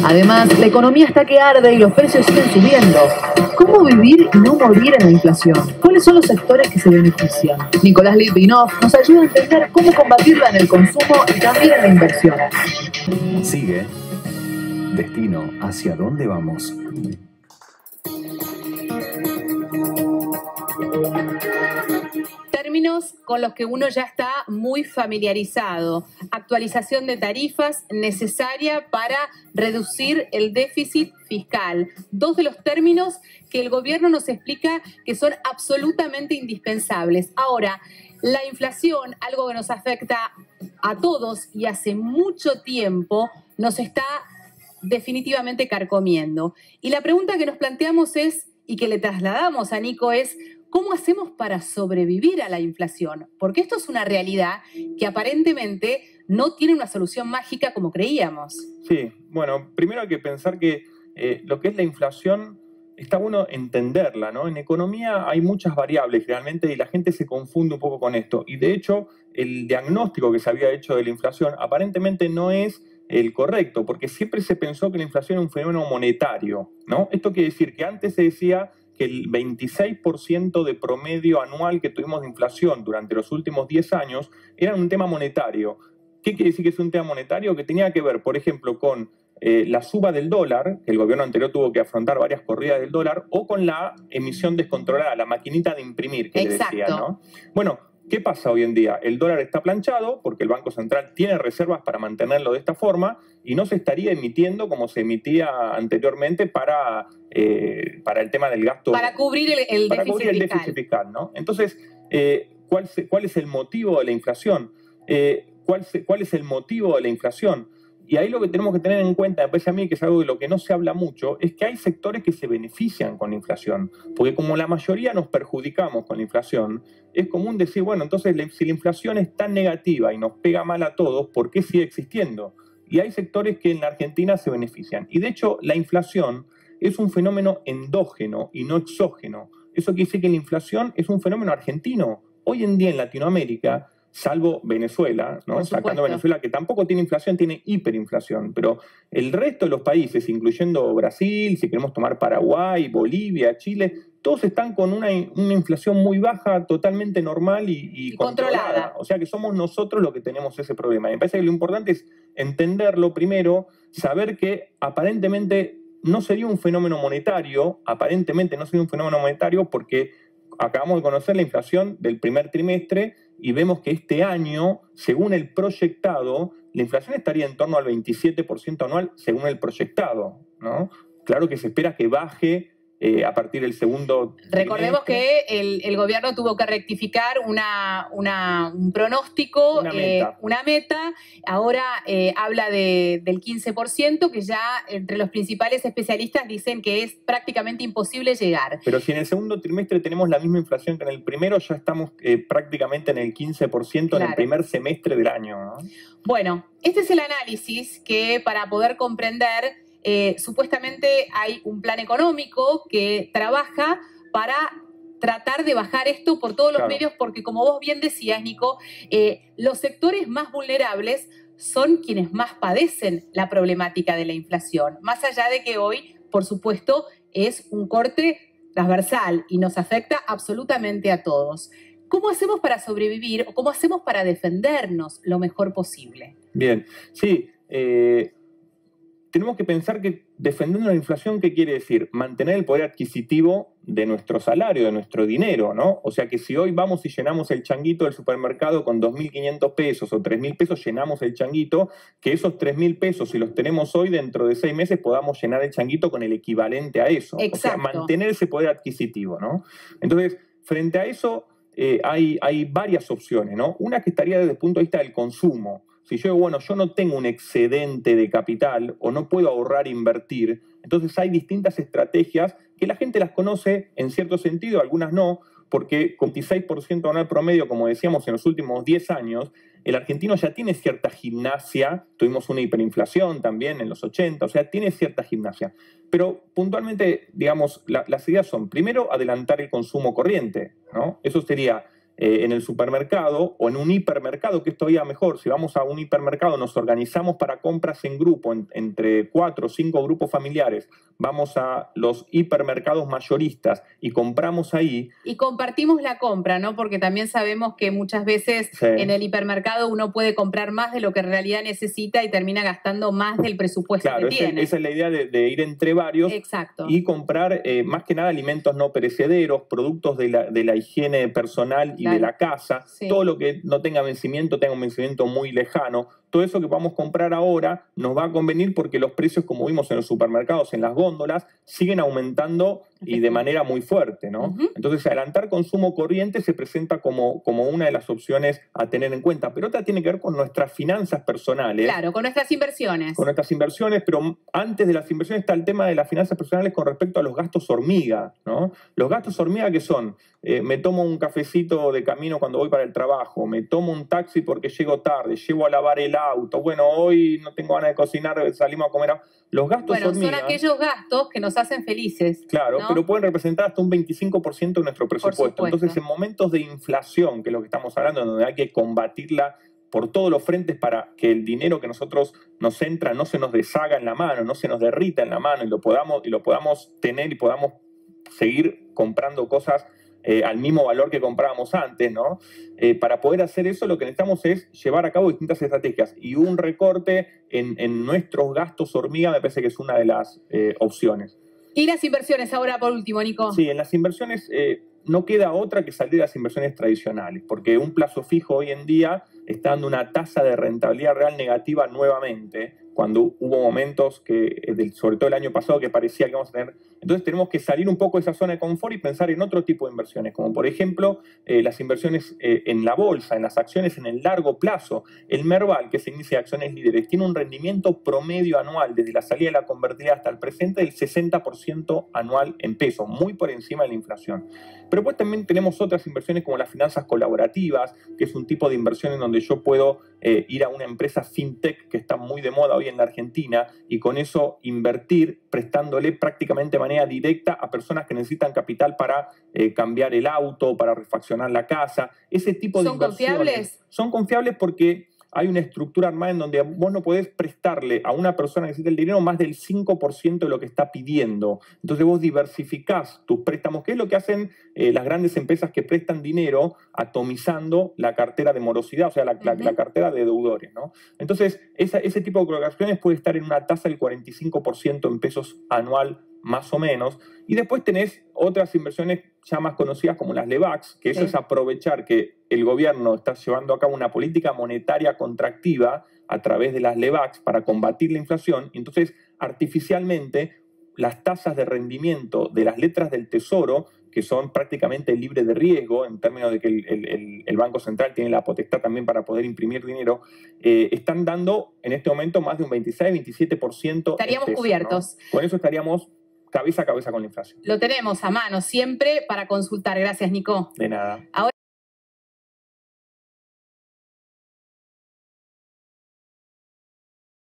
Además, la economía está que arde y los precios siguen subiendo. ¿Cómo vivir y no morir en la inflación? ¿Cuáles son los sectores que se benefician? Nicolás Litvinov nos ayuda a entender cómo combatirla en el consumo y también en la inversión. Sigue. Destino, ¿hacia dónde vamos? Términos con los que uno ya está muy familiarizado. Actualización de tarifas necesaria para reducir el déficit fiscal. Dos de los términos que el gobierno nos explica que son absolutamente indispensables. Ahora, la inflación, algo que nos afecta a todos y hace mucho tiempo, nos está definitivamente carcomiendo. Y la pregunta que nos planteamos es, y que le trasladamos a Nico, es ¿cómo hacemos para sobrevivir a la inflación? Porque esto es una realidad que aparentemente no tiene una solución mágica como creíamos. Sí, bueno, primero hay que pensar que lo que es la inflación está bueno entenderla, ¿no? En economía hay muchas variables realmente y la gente se confunde un poco con esto. Y de hecho, el diagnóstico que se había hecho de la inflación aparentemente no es el correcto, porque siempre se pensó que la inflación era un fenómeno monetario, ¿no? Esto quiere decir que antes se decía que el 26% de promedio anual que tuvimos de inflación durante los últimos 10 años era un tema monetario. ¿Qué quiere decir que es un tema monetario? Que tenía que ver, por ejemplo, con la suba del dólar, que el gobierno anterior tuvo que afrontar varias corridas del dólar, o con la emisión descontrolada, la maquinita de imprimir, que le decía, ¿no? Bueno, ¿qué pasa hoy en día? El dólar está planchado porque el Banco Central tiene reservas para mantenerlo de esta forma y no se estaría emitiendo como se emitía anteriormente para el tema del gasto. Para cubrir el déficit fiscal, ¿no? Entonces, ¿cuál es el motivo de la inflación? ¿Cuál es el motivo de la inflación? Y ahí lo que tenemos que tener en cuenta, me parece a mí que es algo de lo que no se habla mucho, es que hay sectores que se benefician con la inflación. Porque como la mayoría nos perjudicamos con la inflación, es común decir, bueno, entonces si la inflación es tan negativa y nos pega mal a todos, ¿por qué sigue existiendo? Y hay sectores que en la Argentina se benefician. Y de hecho, la inflación es un fenómeno endógeno y no exógeno. Eso quiere decir que la inflación es un fenómeno argentino. Hoy en día en Latinoamérica, salvo Venezuela, ¿no? Sacando Venezuela, que tampoco tiene inflación, tiene hiperinflación, pero el resto de los países, incluyendo Brasil, si queremos tomar Paraguay, Bolivia, Chile, todos están con una inflación muy baja, totalmente normal y controlada. O sea que somos nosotros los que tenemos ese problema. Y me parece que lo importante es entenderlo primero, saber que aparentemente no sería un fenómeno monetario, porque acabamos de conocer la inflación del primer trimestre y vemos que este año, según el proyectado, la inflación estaría en torno al 27% anual, según el proyectado, ¿no? Claro que se espera que baje a partir del segundo trimestre. Recordemos que el gobierno tuvo que rectificar un pronóstico, una meta. Ahora habla del 15%, que ya entre los principales especialistas dicen que es prácticamente imposible llegar. Pero si en el segundo trimestre tenemos la misma inflación que en el primero, ya estamos prácticamente en el 15% en el primer semestre del año, ¿no? Bueno, este es el análisis que para poder comprender supuestamente hay un plan económico que trabaja para tratar de bajar esto por todos los medios, porque como vos bien decías, Nico, los sectores más vulnerables son quienes más padecen la problemática de la inflación, más allá de que hoy, por supuesto, es un corte transversal y nos afecta absolutamente a todos. ¿Cómo hacemos para sobrevivir o cómo hacemos para defendernos lo mejor posible? Bien, sí. Tenemos que pensar que defendiendo la inflación, ¿qué quiere decir? Mantener el poder adquisitivo de nuestro salario, de nuestro dinero, ¿no? O sea que si hoy vamos y llenamos el changuito del supermercado con 2.500 pesos o 3.000 pesos, llenamos el changuito, que esos 3.000 pesos, si los tenemos hoy, dentro de 6 meses podamos llenar el changuito con el equivalente a eso. Exacto. O sea, mantener ese poder adquisitivo, ¿no? Entonces, frente a eso, hay varias opciones, ¿no? Una que estaría desde el punto de vista del consumo. Si yo digo, bueno, yo no tengo un excedente de capital o no puedo ahorrar e invertir, entonces hay distintas estrategias que la gente las conoce en cierto sentido, algunas no, porque con 26% anual promedio, como decíamos, en los últimos 10 años, el argentino ya tiene cierta gimnasia, tuvimos una hiperinflación también en los 80, o sea, tiene cierta gimnasia. Pero puntualmente, digamos, las ideas son, primero, adelantar el consumo corriente, ¿no? Eso sería en el supermercado o en un hipermercado, que es todavía mejor. Si vamos a un hipermercado, nos organizamos para compras en grupo, entre 4 o 5 grupos familiares, vamos a los hipermercados mayoristas y compramos ahí. Y compartimos la compra, ¿no? Porque también sabemos que muchas veces en el hipermercado uno puede comprar más de lo que en realidad necesita y termina gastando más del presupuesto que tiene. Esa es la idea de ir entre varios. Exacto. Y comprar más que nada alimentos no perecederos, productos de la higiene personal y de la casa, todo lo que no tenga vencimiento, tenga un vencimiento muy lejano. Todo eso que vamos a comprar ahora nos va a convenir porque los precios, como vimos en los supermercados, en las góndolas, siguen aumentando y de manera muy fuerte, ¿no? Entonces, adelantar consumo corriente se presenta como una de las opciones a tener en cuenta. Pero otra tiene que ver con nuestras finanzas personales. Claro, con nuestras inversiones. Con nuestras inversiones, pero antes de las inversiones está el tema de las finanzas personales con respecto a los gastos hormiga, ¿no? Los gastos hormiga, ¿qué son? Me tomo un cafecito de camino cuando voy para el trabajo, me tomo un taxi porque llego tarde, llevo a lavar el auto, bueno, hoy no tengo ganas de cocinar, salimos a comer. Los gastos hormiga, son aquellos gastos que nos hacen felices. Claro, ¿no? Pero pueden representar hasta un 25% de nuestro presupuesto. Entonces, en momentos de inflación, que es lo que estamos hablando, donde hay que combatirla por todos los frentes para que el dinero que nosotros nos entra no se nos deshaga en la mano, no se nos derrita en la mano y lo podamos tener y podamos seguir comprando cosas al mismo valor que comprábamos antes, ¿no? Para poder hacer eso, lo que necesitamos es llevar a cabo distintas estrategias, y un recorte en nuestros gastos hormiga me parece que es una de las opciones. Y las inversiones ahora por último, Nico. Sí, en las inversiones no queda otra que salir de las inversiones tradicionales, porque un plazo fijo hoy en día está dando una tasa de rentabilidad real negativa nuevamente, cuando hubo momentos sobre todo el año pasado, que parecía que vamos a tener. Entonces tenemos que salir un poco de esa zona de confort y pensar en otro tipo de inversiones, como por ejemplo las inversiones en la bolsa, en las acciones en el largo plazo. El Merval, que es el índice de acciones líderes, tiene un rendimiento promedio anual desde la salida de la convertibilidad hasta el presente del 60% anual en pesos, muy por encima de la inflación. Pero pues también tenemos otras inversiones como las finanzas colaborativas, que es un tipo de inversión en donde yo puedo ir a una empresa fintech que está muy de moda hoy en la Argentina y con eso invertir prestándole prácticamente de manera directa a personas que necesitan capital para cambiar el auto, para refaccionar la casa. Ese tipo de inversiones. ¿Son confiables? Son confiables porque hay una estructura armada en donde vos no podés prestarle a una persona que necesita el dinero más del 5% de lo que está pidiendo. Entonces vos diversificás tus préstamos, que es lo que hacen las grandes empresas que prestan dinero, atomizando la cartera de morosidad, o sea, la cartera de deudores, ¿no? Entonces, ese tipo de colocaciones puede estar en una tasa del 45% en pesos anual, más o menos. Y después tenés otras inversiones ya más conocidas como las LEVAX, que eso es aprovechar que el gobierno está llevando a cabo una política monetaria contractiva a través de las LEVAX para combatir la inflación. Y entonces, artificialmente, las tasas de rendimiento de las letras del Tesoro, que son prácticamente libres de riesgo, en términos de que el Banco Central tiene la potestad también para poder imprimir dinero, están dando en este momento más de un 26-27%. Estaríamos cubiertos. ¿No? Con eso estaríamos cabeza a cabeza con la inflación. Lo tenemos a mano siempre para consultar. Gracias, Nico. De nada. Ahora